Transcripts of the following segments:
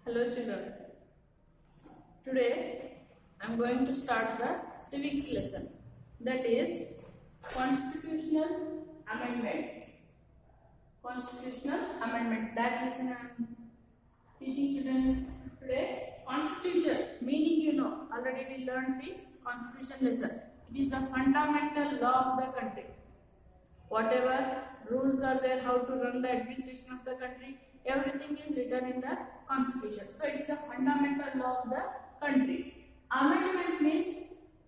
Hello children. Today I am going to start the civics lesson, that is constitutional amendment. Constitutional amendment, that lesson I am teaching children today. Constitution meaning already we learned the constitution lesson. It is the fundamental law of the country. Whatever rules are there, how to run the administration of the country, everything is written in the constitution. So it is the fundamental law of the country. Amendment means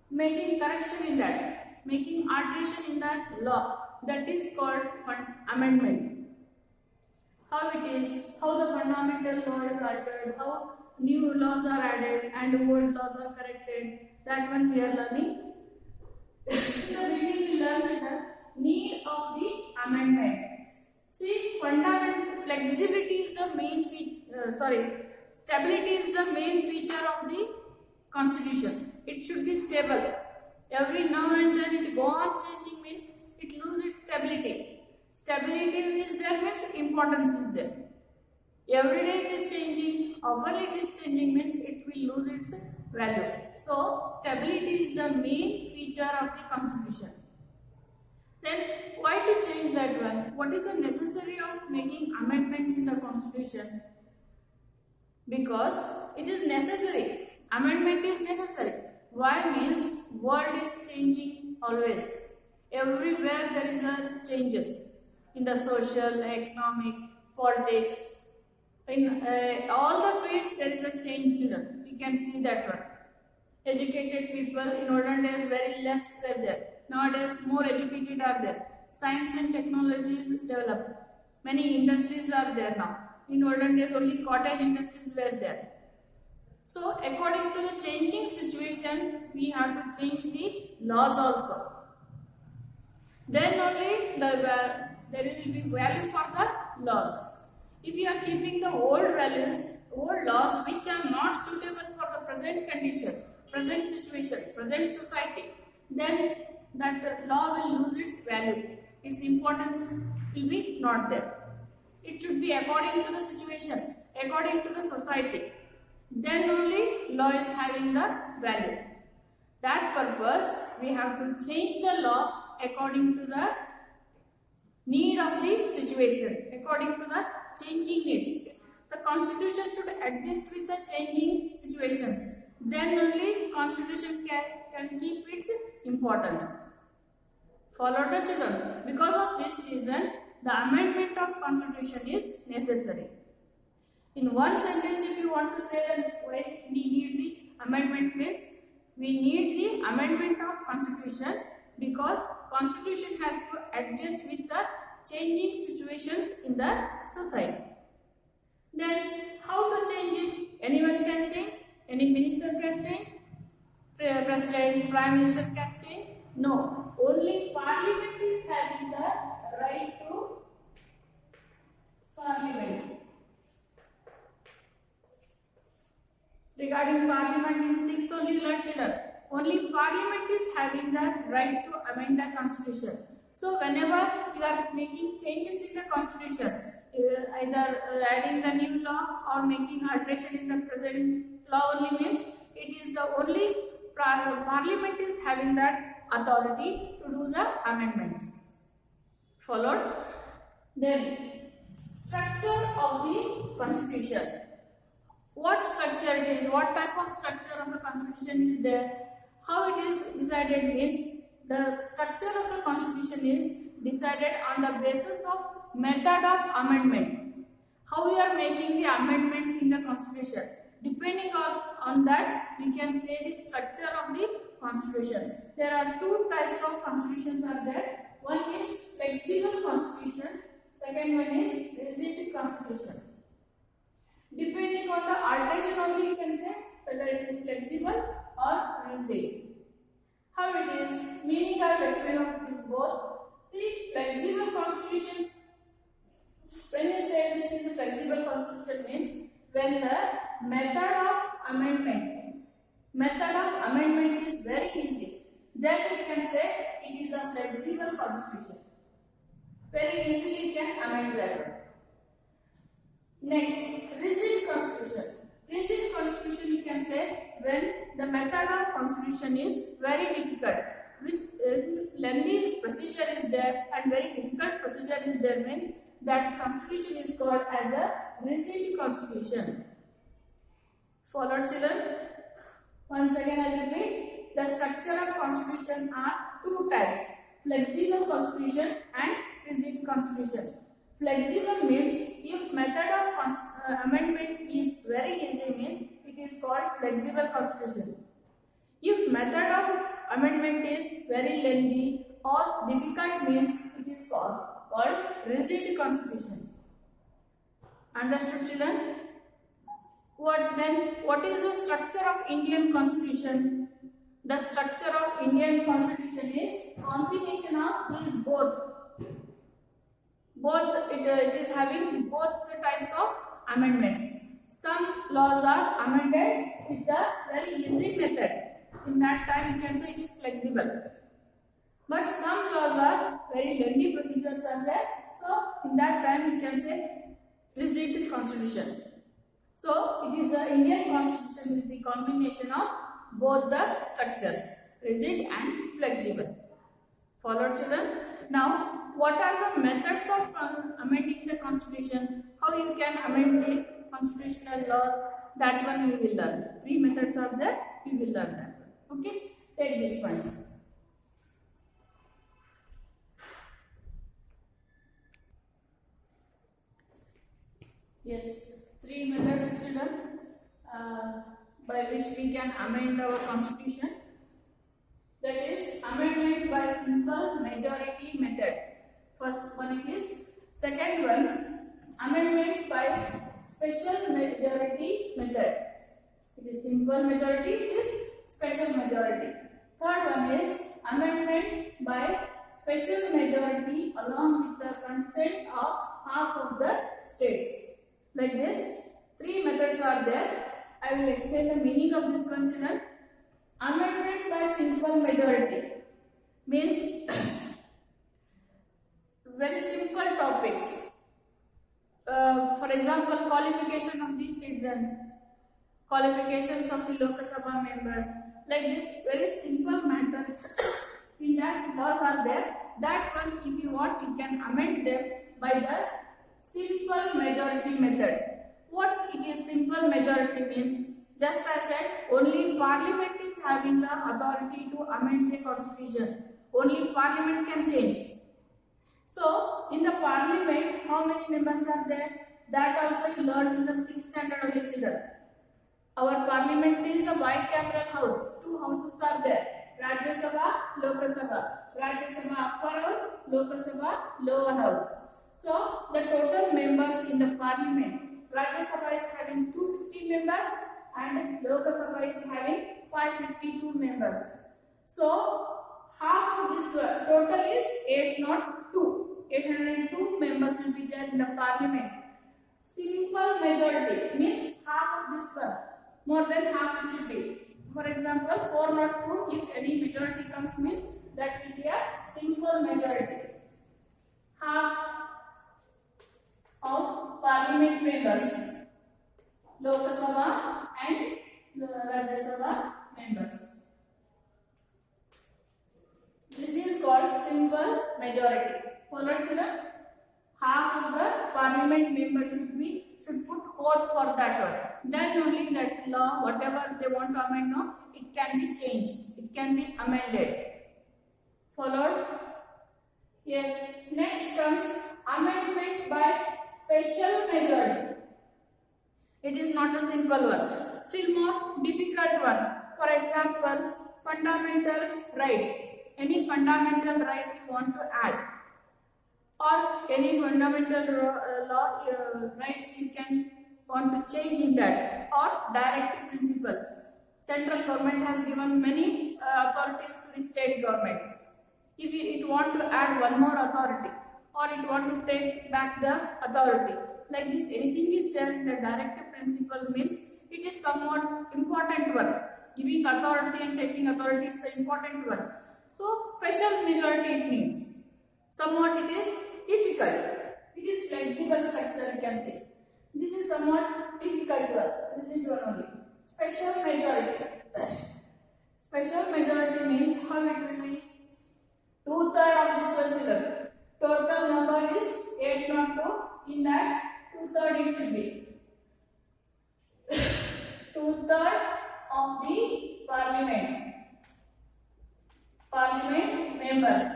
making correction in that, making alteration in that law. That is called amendment. How it is, how the fundamental law is altered, how new laws are added and old laws are corrected. That one we are learning. In the beginning we learned the need of the amendment. See, fundamental flexibility is the main stability is the main feature of the constitution. It should be stable. Every now and then it go on changing means it loses its stability. Stability is there means importance is there. Every day it is changing, often it is changing means it will lose its value. So stability is the main feature of the constitution. Then why to change that one? What is the necessity of making amendments in the constitution? Because it is necessary. Amendment is necessary. Why means world is changing always. Everywhere there is a changes in the social, economic, politics. In all the fields there is a change. We can see that one. Educated people in olden days very less were there. Nowadays more educated are there. Science and technology is developed. Many industries are there now. In olden days only cottage industries were there. So according to the changing situation we have to change the laws also. Then only there will be value for the laws. If you are keeping the old values, old laws which are not suitable for the present condition, present situation, present society, then that law will lose its value. Its importance will be not there. It should be according to the situation, according to the society. Then only law is having the value. That purpose we have to change the law according to the need of the situation, according to the changing needs. The constitution should adjust with the changing situations. Then only constitution can keep its importance. Follow the children. Because of this reason, the amendment of constitution is necessary. In one sentence, if you want to say that why we need the amendment means, we need the amendment of constitution because constitution has to adjust with the changing situations in the society. Then how to change it? Anyone can change? Any minister can change? President, Prime Minister can change? No. Only Parliament is having the right to Parliament. Regarding Parliament in 6th only learned children. Only Parliament is having the right to amend the constitution. So whenever you are making changes in the constitution, either adding the new law or making alteration in the present law only means it is the only Parliament is having that authority to do the amendments. Followed? Then structure of the constitution. What structure it is? What type of structure of the constitution is there? How it is decided means the structure of the constitution is decided on the basis of method of amendment. How we are making the amendments in the constitution. Depending on that, we can say the structure of the constitution. There are two types of constitutions are there. One is flexible constitution. Second one is rigid constitution. Depending on the alteration only, you can say whether it is flexible or rigid. How it is? Meaning I will explain of this both. See, flexible constitution. When you say this is a flexible constitution means when the method of amendment is very easy, then we can say it is a flexible constitution. Very easily you can amend that one. Next, rigid constitution. Rigid constitution you can say when the method of constitution is very difficult. Which lengthy procedure is there and very difficult procedure is there means that constitution is called as a rigid constitution. Followed children? Once again I repeat, the structure of constitution are two types, flexible constitution and rigid constitution. Flexible means if method of amendment is very easy means it is called flexible constitution. If method of amendment is very lengthy or difficult means it is called rigid constitution. Understood children? What is the structure of Indian constitution? The structure of Indian constitution is combination of these both. It is having both the types of amendments. Some laws are amended with a very easy method. In that time you can say it is flexible. But some laws are very lengthy procedures are there. So in that time you can say rigid constitution. So it is the Indian constitution is the combination of both the structures, rigid and flexible. Followed children? Now what are the methods of amending the constitution? How you can amend the constitutional laws? That one we will learn. 3 methods are there. We will learn that one. Okay? Take these points. Yes, 3 methods children by which we can amend our constitution. That is amendment by simple majority method. First one it is. Second one, amendment by special majority method. It is simple majority, it is special majority. Third one is amendment by special majority along with the consent of half of the states. Like this, 3 methods are there. I will explain the meaning of this one children. Amendment by simple majority means very simple topics. For example, qualification of the citizens, qualifications of the Lok Sabha members. Like this, very simple matters in that laws are there. That one, if you want, you can amend them by the simple majority method. What it is simple majority means? Just as I said, only Parliament is having the authority to amend the constitution. Only Parliament can change. So, in the Parliament, how many members are there? That also you learned in the 6th standard only children. Our Parliament is a bicameral house. 2 houses are there. Rajya Sabha, Lok Sabha. Rajya Sabha upper house, Lok Sabha lower house. So, the total members in the Parliament, Rajya Sabha is having 250 members and Lok Sabha is having 552 members. So, half of this total is 802 members will be there in the Parliament. Simple majority means half of this one. More than half it should be. For example, 402, if any majority comes means that will be a simple majority. Half of Parliament members, Lok Sabha and Rajya Sabha members. This is called simple majority. Followed children? Half of the Parliament members should put vote for that one. Then only that law, whatever they want to amend, no, it can be changed. It can be amended. Followed? Yes. Next comes amendment by special majority. It is not a simple one. Still more difficult one. For example, fundamental rights. Any fundamental right you want to add, or any fundamental rights you can want to change in that, or directive principles. Central government has given many authorities to the state governments. If it want to add one more authority, or it want to take back the authority, like this, anything is there in the directive principle means it is somewhat important one. Giving authority and taking authority is the important one. So, special majority it means. Somewhat it is difficult. It is flexible structure you can say. This is somewhat difficult one. This is one only. Special majority. Special majority means how it will be? 2/3 of this one children. Total number is 802. In that 2/3 it should be. 2/3 of the parliament members.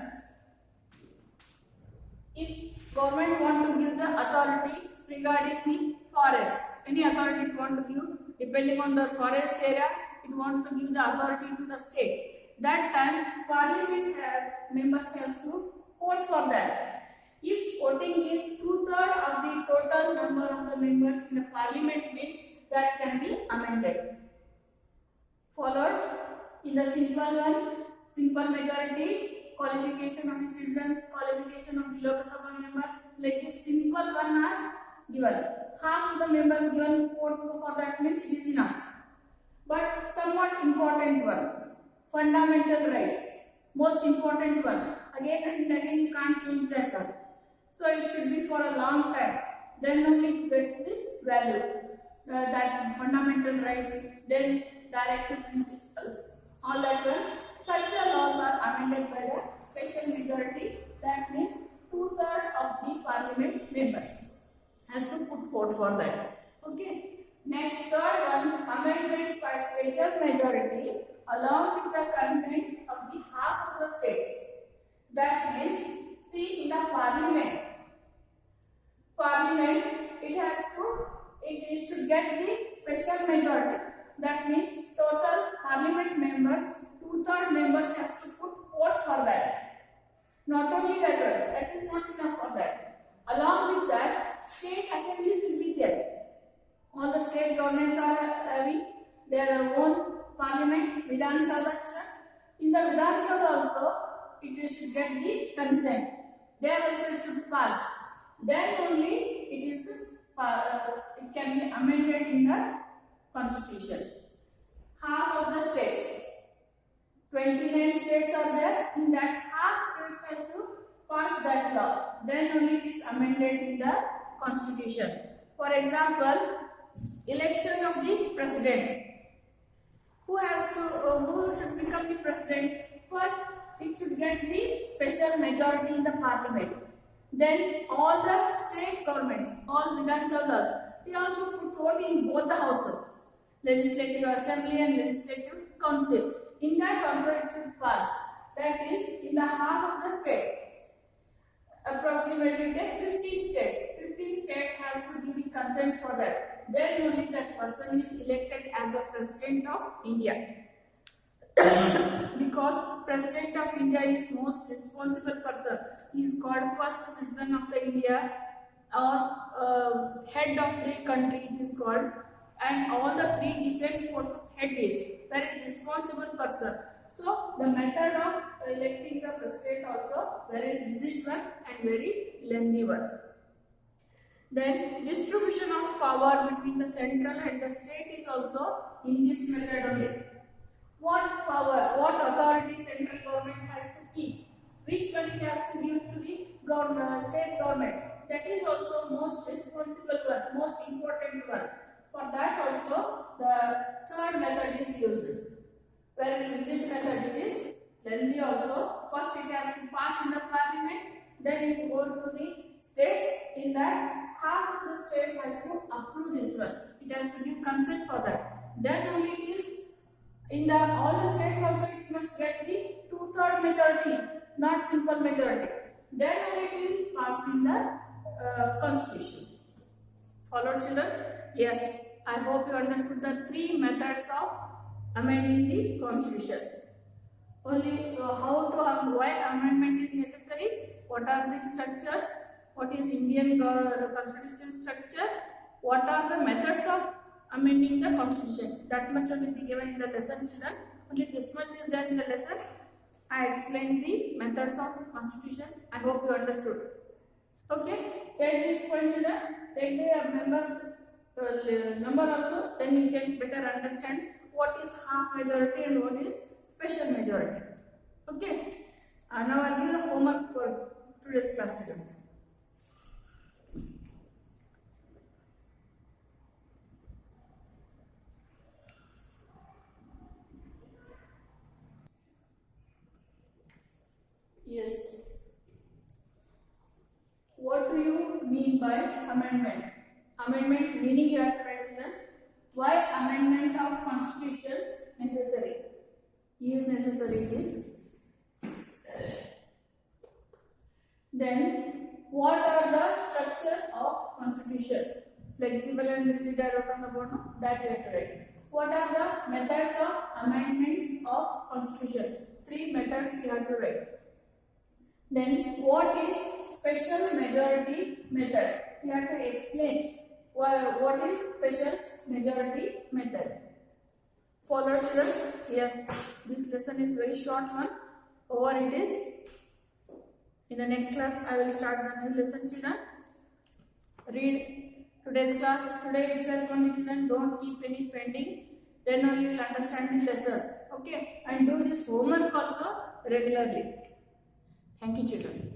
If government want to give the authority regarding the forest, any authority it want to give, depending on the forest area, it want to give the authority to the state. That time parliament members has to vote for that. If voting is 2/3 of the total number of the members in the parliament means that can be amended. Followed in the simple one, simple majority, qualification of the citizens, qualification of the Lok Sabha members, like this simple one are given. Half of the members given vote for that means it is enough. But somewhat important one, fundamental rights, most important one. Again and again you can't change that one. So it should be for a long time. Then only it gets the value. That fundamental rights, then directive principles, all that one. Such laws are amended by the special majority. That means 2/3 of the parliament members has to put vote for that. Okay. Next, third one, amendment by special majority along with the consent of the half of the states. That means, see in the parliament, it should get the special majority. That means total parliament members, 2/3 members has to put vote for that. Not only that one, that is not enough for that. Along with that, state assemblies will be there. All the state governments are having their own parliament, Vidhan Sabha. In the Vidhan Sabha also, it should get the consent. There also it should pass. Then only it can be amended in the constitution. Half of the states, 29 states are there. In that half states has to pass that law. Then only it is amended in the constitution. For example, election of the president. Who should become the president? First, it should get the special majority in the parliament. Then all the state governments, all Vidhan Sabhas, they also put vote in both the houses, legislative assembly and legislative council. In that also it should pass. That is in the half of the states. Approximately 15 states. 15 states has to give the consent for that. Then only that person is elected as the president of India. Because president of India is most responsible person. He is called first citizen of the India, or head of the country it is called, and all the three defense forces head is very responsible person. So the method of electing the president also very rigid one and very lengthy one. Then distribution of power between the central and the state is also in this method only. What power, what authority central government has to keep, which one it has to give to the state government, that is also most responsible one, most important one. For that also the third method is used. Very rigid method it is, lengthy also. First it has to pass in the parliament, then it will go to the states. In that half of the state has to approve this one. It has to give consent for that. Then only it is in the all the states also it must get the 2/3 majority, not simple majority. Then only it is passed in the constitution. Followed children? Yes. I hope you understood the three methods of amending the constitution. Only why amendment is necessary, what are the structures, what is Indian constitution structure, what are the methods of amending the constitution. That much only given in the lesson children. Only this much is there in the lesson. I explained the methods of constitution. I hope you understood. Okay, take this point children, take the members number also, then you can better understand what is half majority and what is special majority. Okay, now I will give the homework for today's class children. amendment. Amendment meaning you have to write children. Why amendment of constitution necessary? Is necessary this. Then what are the structure of constitution? Flexible and rigid I wrote on the board, no? That you have to write. What are the methods of amendments of constitution? 3 methods you have to write. Then what is special majority method? You have to explain what is special majority method. Follow children? Yes, this lesson is very short one. Over it is. In the next class I will start the new lesson children. Read today's class. Today itself only children, don't keep any pending. Then only you will understand the lesson. Okay, and do this homework also regularly. Thank you children.